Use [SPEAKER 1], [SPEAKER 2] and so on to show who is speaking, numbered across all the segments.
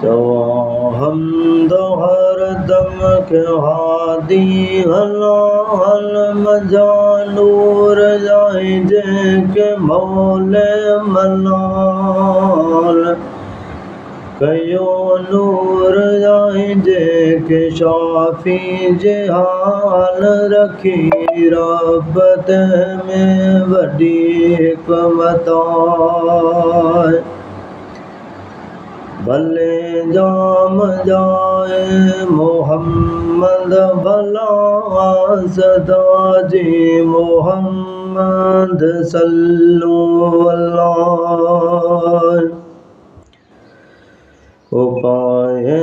[SPEAKER 1] हमद हर दम के हादी हला हल मजा नूर जाए जे के मौले मनाल कयो नूर जाए जे के शाफी जे हाल रखी रब ते में वडी हिकमत भले जाम जाए मोहम्मद भला सदा जी मोहम्मद सल्लु अलैहि उपाए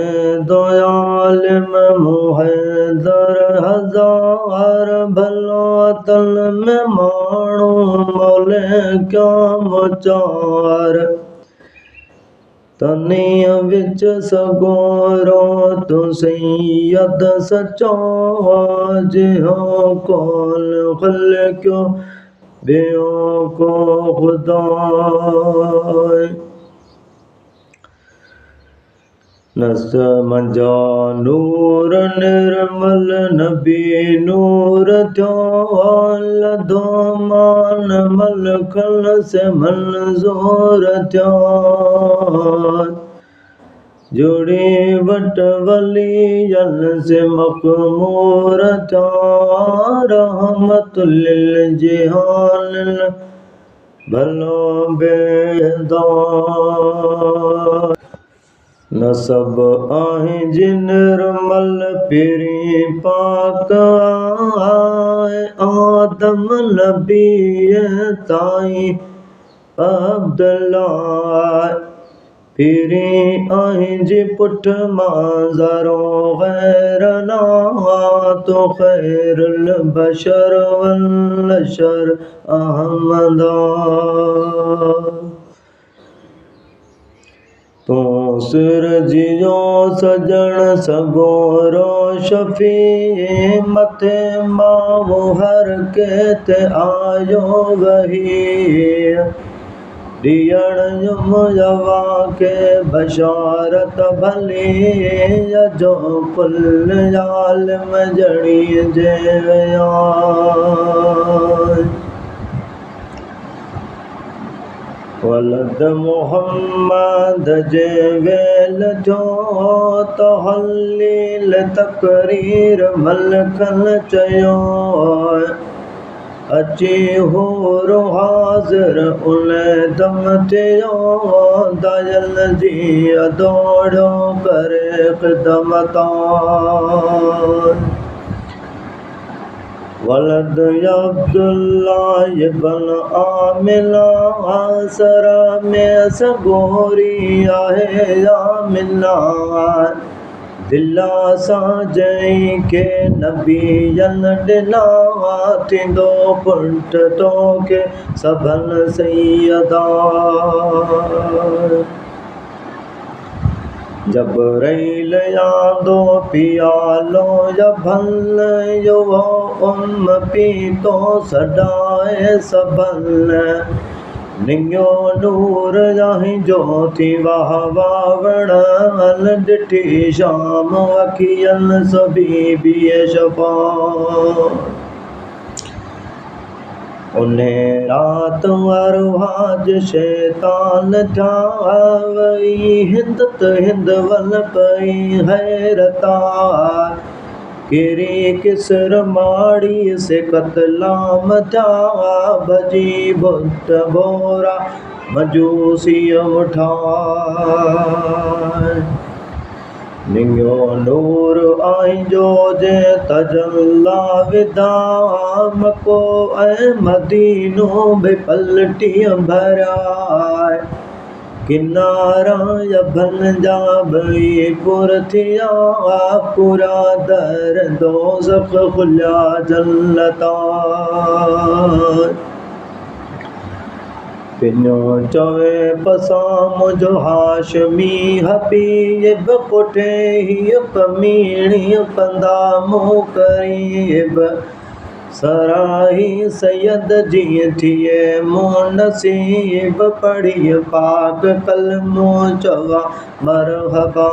[SPEAKER 1] दयाल में मुहैदर हजार भला तल में माणू मौले क्या मुचार तनीय विच सगोरो तू सैयद सचा जिहो कौल खल क्यों बेओ को खुदा नस मंजा नूर निर्मल नबी नूर थियो दो मान मलखल से मंजूर थियो जुड़ी वट वलियन से मकमूर थियो रहमतुल लिल जिहान भलो बेदार नसब आहे जिनरमल पिरी पाक आए आदम नबी ताई अब्दुल्ला पिरी आहे जी पुठ माज़रो गैरना तो खैरुल बशर वल शर अहमदा तो सिर जियो सजन सगोरो शफी मथे माओ हर के ते आयो वही दियण मुजवा के बशारत भली जो कुल आलम जड़ी जे वलद मोहम्मद जे वेल जो तहलील तकरीर मलकन चयो अची होरो हाज़िर उन दम थियो दयल जी अदोड़ो करे ख़िदमतान वलद अब्दुल्ला इब्न आमिना आसरा में सगोरी आहे आमिना दिला सां जई के नबीयन ॾिना थींदो पुंठ तोखे सभन सैयदा जबरैल यादो पियालो जभल यो पीतो सदाए सबल निंगो नूर जाहि ज्योति वाह वावण डिठी शाम अखियन सभी बिए शफा उन्हें रात अरवाज शैतान था वही हिंद वल पई हैरता किरी किसर माड़ी से कतलाम था भजी बुत बोरा मजूसी उठा निंगो नूर आई जो जे तजल्ला विदा मको ऐं मदीनो बि पलटी भरिया किनारा यभन जा भई पुर थिया पूरा दर दोज़ख खुलिया जन्नता पिनो चवे पसा मुझो हाशमी हबीब पुठे ही कमीणी कंदा मुँह करीब सराही सैयद जी थिए मूं नसीब पढ़ी पाक कलमो चवा मरहबा।